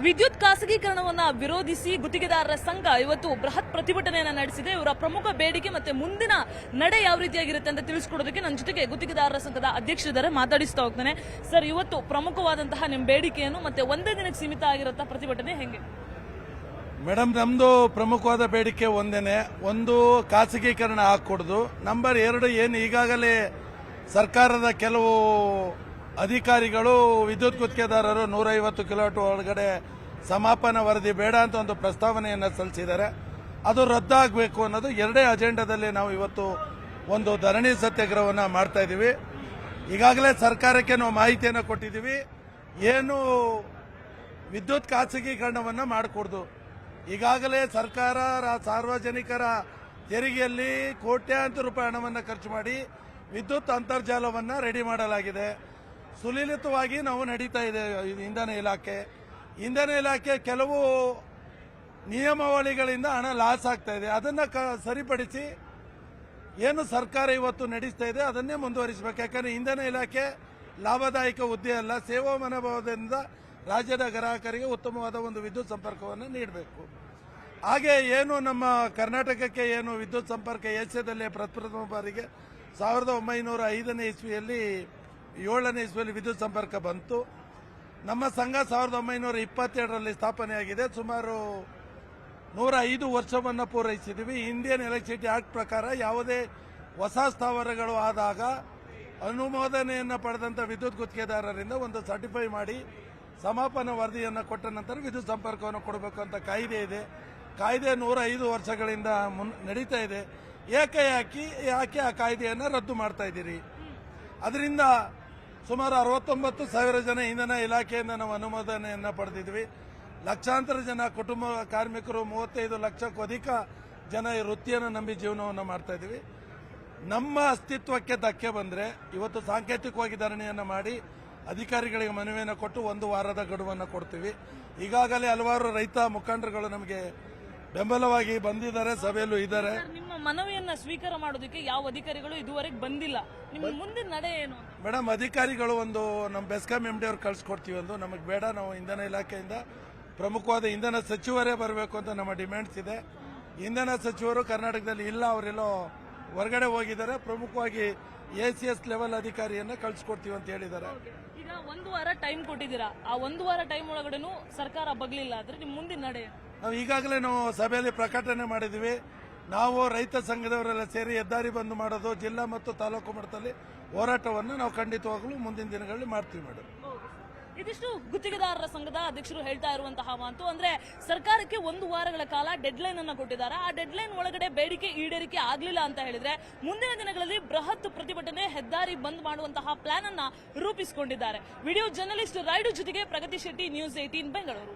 ವಿದ್ಯುತ್ ಖಾಸಗೀಕರಣವನ್ನ ವಿರೋಧಿಸಿ ಗುತ್ತಿಗೆದಾರರ ಸಂಘ ಇವತ್ತು ಬೃಹತ್ ಪ್ರತಿಭಟನೆಯನ್ನ ನಡೆಸಿದೆ. ಇವರ ಪ್ರಮುಖ ಬೇಡಿಕೆ ಮತ್ತೆ ಮುಂದಿನ ನಡೆ ಯಾವ ರೀತಿಯಾಗಿರುತ್ತೆ ಅಂತ ತಿಳಿಸ್ಕೊಡೋದಕ್ಕೆ ನನ್ನ ಜೊತೆಗೆ ಗುತ್ತಿಗೆದಾರರ ಸಂಘದ ಅಧ್ಯಕ್ಷರಿದ್ದಾರೆ, ಮಾತಾಡಿಸ್ತಾ ಹೋಗ್ತಾನೆ. ಸರ್, ಇವತ್ತು ಪ್ರಮುಖವಾದಂತಹ ನಿಮ್ಮ ಬೇಡಿಕೆಯನ್ನು ಮತ್ತೆ ಒಂದೇ ದಿನಕ್ಕೆ ಸೀಮಿತ ಆಗಿರುತ್ತಾ ಪ್ರತಿಭಟನೆ ಹೆಂಗೆ? ಮೇಡಮ್, ನಮ್ದು ಪ್ರಮುಖವಾದ ಬೇಡಿಕೆ ಒಂದೇನೆ, ಒಂದು ಖಾಸಗೀಕರಣ ಹಾಕೊಡುದು. ನಂಬರ್ 2, ಏನು ಈಗಾಗಲೇ ಸರ್ಕಾರದ ಕೆಲವು ಅಧಿಕಾರಿಗಳು ವಿದ್ಯುತ್ ಗುತ್ತಿಗೆದಾರರು 150 ಕಿಲೋವಾಟ್ ಒಳಗಡೆ ಸಮಾಪನ ವರದಿ ಬೇಡ ಅಂತ ಒಂದು ಪ್ರಸ್ತಾವನೆಯನ್ನು ಸಲ್ಲಿಸಿದ್ದಾರೆ. ಅದು ರದ್ದಾಗಬೇಕು ಅನ್ನೋದು ಎರಡೇ ಅಜೆಂಡಾದಲ್ಲಿ ನಾವು ಇವತ್ತು ಒಂದು ಧರಣಿ ಸತ್ಯಾಗ್ರಹವನ್ನು ಮಾಡ್ತಾ ಇದ್ದೀವಿ. ಈಗಾಗಲೇ ಸರ್ಕಾರಕ್ಕೆ ನಾವು ಮಾಹಿತಿಯನ್ನು ಕೊಟ್ಟಿದ್ದೀವಿ, ಏನು ವಿದ್ಯುತ್ ಖಾಸಗೀಕರಣವನ್ನು ಮಾಡಿಕೊಡ್ದು. ಈಗಾಗಲೇ ಸರ್ಕಾರ ಸಾರ್ವಜನಿಕರ ತೆರಿಗೆಯಲ್ಲಿ ಕೋಟ್ಯಾಂತರ ರೂಪಾಯಿ ಹಣವನ್ನು ಖರ್ಚು ಮಾಡಿ ವಿದ್ಯುತ್ ಅಂತರ್ಜಾಲವನ್ನು ರೆಡಿ ಮಾಡಲಾಗಿದೆ. ಸುಲಲಿತವಾಗಿ ನಾವು ನಡೀತಾ ಇದೆ ಇಂಧನ ಇಲಾಖೆ ಕೆಲವು ನಿಯಮಾವಳಿಗಳಿಂದ ಹಣ ಲಾಸ್ ಆಗ್ತಾ ಇದೆ. ಅದನ್ನು ಸರಿಪಡಿಸಿ ಏನು ಸರ್ಕಾರ ಇವತ್ತು ನಡೆಸ್ತಾ ಇದೆ ಅದನ್ನೇ ಮುಂದುವರಿಸಬೇಕು. ಯಾಕಂದ್ರೆ ಇಂಧನ ಇಲಾಖೆ ಲಾಭದಾಯಕ ಹುದ್ದೆ ಅಲ್ಲ, ಸೇವಾ ಮನೋಭಾವದಿಂದ ರಾಜ್ಯದ ಗ್ರಾಹಕರಿಗೆ ಉತ್ತಮವಾದ ಒಂದು ವಿದ್ಯುತ್ ಸಂಪರ್ಕವನ್ನು ನೀಡಬೇಕು. ಹಾಗೆ ಏನು ನಮ್ಮ ಕರ್ನಾಟಕಕ್ಕೆ ಏನು ವಿದ್ಯುತ್ ಸಂಪರ್ಕ ಏಷ್ಯಾದಲ್ಲೇ ಪ್ರಪ್ರಥಮ ಬಾರಿಗೆ 1905ನೇ ಇಸ್ವಿಯಲ್ಲಿ 7ನೇ ಇಸ್ವಿಯಲ್ಲಿ ವಿದ್ಯುತ್ ಸಂಪರ್ಕ ಬಂತು. ನಮ್ಮ ಸಂಘ 1927ರಲ್ಲಿ ಸ್ಥಾಪನೆಯಾಗಿದೆ. ಸುಮಾರು 105 ವರ್ಷವನ್ನು ಪೂರೈಸಿದ್ದೀವಿ. ಇಂಡಿಯನ್ ಎಲೆಕ್ಟ್ರಿಸಿಟಿ ಆಕ್ಟ್ ಪ್ರಕಾರ ಯಾವುದೇ ಹೊಸ ಸ್ಥಾವರಗಳು ಆದಾಗ ಅನುಮೋದನೆಯನ್ನು ಪಡೆದಂಥ ವಿದ್ಯುತ್ ಗುತ್ತಿಗೆದಾರರಿಂದ ಒಂದು ಸರ್ಟಿಫೈ ಮಾಡಿ ಸಮಾಪನ ವರದಿಯನ್ನು ಕೊಟ್ಟ ನಂತರ ವಿದ್ಯುತ್ ಸಂಪರ್ಕವನ್ನು ಕೊಡಬೇಕು ಅಂತ ಕಾಯ್ದೆ ಇದೆ. ಕಾಯ್ದೆ 105 ವರ್ಷಗಳಿಂದ ನಡೀತಾ ಇದೆ. ಯಾಕೆ ಆ ಕಾಯ್ದೆಯನ್ನು ರದ್ದು ಮಾಡ್ತಾ ಇದ್ದೀರಿ? ಅದರಿಂದ ಸುಮಾರು 69,000 ಜನ ಇಂಧನ ಇಲಾಖೆಯಿಂದ ನಾವು ಅನುಮೋದನೆಯನ್ನು ಪಡೆದಿದ್ವಿ. ಲಕ್ಷಾಂತರ ಜನ ಕುಟುಂಬ ಕಾರ್ಮಿಕರು, 35 ಲಕ್ಷಕ್ಕೂ ಅಧಿಕ ಜನ ಈ ವೃತ್ತಿಯನ್ನು ನಂಬಿ ಜೀವನವನ್ನು ಮಾಡ್ತಾ ಇದ್ದೀವಿ. ನಮ್ಮ ಅಸ್ತಿತ್ವಕ್ಕೆ ಧಕ್ಕೆ ಬಂದರೆ ಇವತ್ತು ಸಾಂಕೇತಿಕವಾಗಿ ಧರಣಿಯನ್ನು ಮಾಡಿ ಅಧಿಕಾರಿಗಳಿಗೆ ಮನವಿಯನ್ನು ಕೊಟ್ಟು 1 ವಾರದ ಗಡುವನ್ನು ಕೊಡ್ತೀವಿ. ಈಗಾಗಲೇ ಹಲವಾರು ರೈತ ಮುಖಂಡರುಗಳು ನಮಗೆ ಬೆಂಬಲವಾಗಿ ಬಂದಿದ್ದಾರೆ, ಸಭೆಯಲ್ಲೂ ಇದ್ದಾರೆ. ನಿಮ್ಮ ಮನವಿಯನ್ನ ಸ್ವೀಕಾರ ಮಾಡೋದಕ್ಕೆ ಯಾವ ಅಧಿಕಾರಿಗಳು ಇದುವರೆಗೆ ಬಂದಿಲ್ಲ. ನಿಮ್ಮ ಮುಂದಿನ ನಡೆ ಏನು? ಮೇಡಮ್, ಅಧಿಕಾರಿಗಳು ಒಂದು ನಮ್ಮ ಬೆಸ್ಕಾಂ MD ಅವ್ರು ಕಳ್ಸಿಕೊಡ್ತೀವಿ, ಒಂದು ನಮಗೆ ಬೇಡ, ನಾವು ಇಂಧನ ಇಲಾಖೆಯಿಂದ ಪ್ರಮುಖವಾದ ಇಂಧನ ಸಚಿವರೇ ಬರಬೇಕು ಅಂತ ನಮ್ಮ ಡಿಮ್ಯಾಂಡ್ಸ್ ಇದೆ. ಇಂಧನ ಸಚಿವರು ಕರ್ನಾಟಕದಲ್ಲಿ ಇಲ್ಲ, ಅವರೆಲ್ಲೋ ಹೊರಗಡೆ ಹೋಗಿದ್ದಾರೆ. ಪ್ರಮುಖವಾಗಿ ACS ಲೆವೆಲ್ ಅಧಿಕಾರಿಯನ್ನ ಕಳ್ಸಿಕೊಡ್ತೀವಿ ಅಂತ ಹೇಳಿದ್ದಾರೆ. ಈಗ 1 ವಾರ ಟೈಮ್ ಕೊಟ್ಟಿದ್ದೀರಾ, ಆ 1 ವಾರ ಟೈಮ್ ಒಳಗಡೆನೂ ಸರ್ಕಾರ ಬಗ್ಲಿಲ್ಲ ಅಂದ್ರೆ ನಿಮ್ಮ ಮುಂದಿನ ನಡೆ? ನಾವು ಈಗಾಗಲೇ ಸಭೆಯಲ್ಲಿ ಪ್ರಕಟಣೆ ಮಾಡಿದ್ದೀವಿ. ನಾವು ರೈತ ಸಂಘದವರೆಲ್ಲ ಸೇರಿ ಹೆದ್ದಾರಿ ಬಂದ್ ಮಾಡೋದು, ಜಿಲ್ಲಾ ಮತ್ತು ತಾಲೂಕು ಮಟ್ಟದಲ್ಲಿ ಹೋರಾಟವನ್ನು ನಾವು ಖಂಡಿತವಾಗಲೂ ಮುಂದಿನ ದಿನಗಳಲ್ಲಿ ಮಾಡ್ತೀವಿ ಮೇಡಮ್. ಇದಿಷ್ಟು ಗುತ್ತಿಗೆದಾರರ ಸಂಘದ ಅಧ್ಯಕ್ಷರು ಹೇಳ್ತಾ ಇರುವಂತಹ ಮಾತು. ಅಂದ್ರೆ ಸರ್ಕಾರಕ್ಕೆ 1 ವಾರಗಳ ಕಾಲ ಡೆಡ್ ಲೈನ್ ಅನ್ನು ಕೊಟ್ಟಿದ್ದಾರೆ. ಆ ಡೆಡ್ ಲೈನ್ ಒಳಗಡೆ ಬೇಡಿಕೆ ಈಡೇರಿಕೆ ಆಗ್ಲಿಲ್ಲ ಅಂತ ಹೇಳಿದ್ರೆ ಮುಂದಿನ ದಿನಗಳಲ್ಲಿ ಬೃಹತ್ ಪ್ರತಿಭಟನೆ, ಹೆದ್ದಾರಿ ಬಂದ್ ಮಾಡುವಂತಹ ಪ್ಲಾನ್ ಅನ್ನ ರೂಪಿಸಿಕೊಂಡಿದ್ದಾರೆ. ವಿಡಿಯೋ ಜರ್ನಲಿಸ್ಟ್ ರೈಡು ಜೊತೆಗೆ ಪ್ರಗತಿ ಶೆಟ್ಟಿ, ನ್ಯೂಸ್ 18 ಬೆಂಗಳೂರು.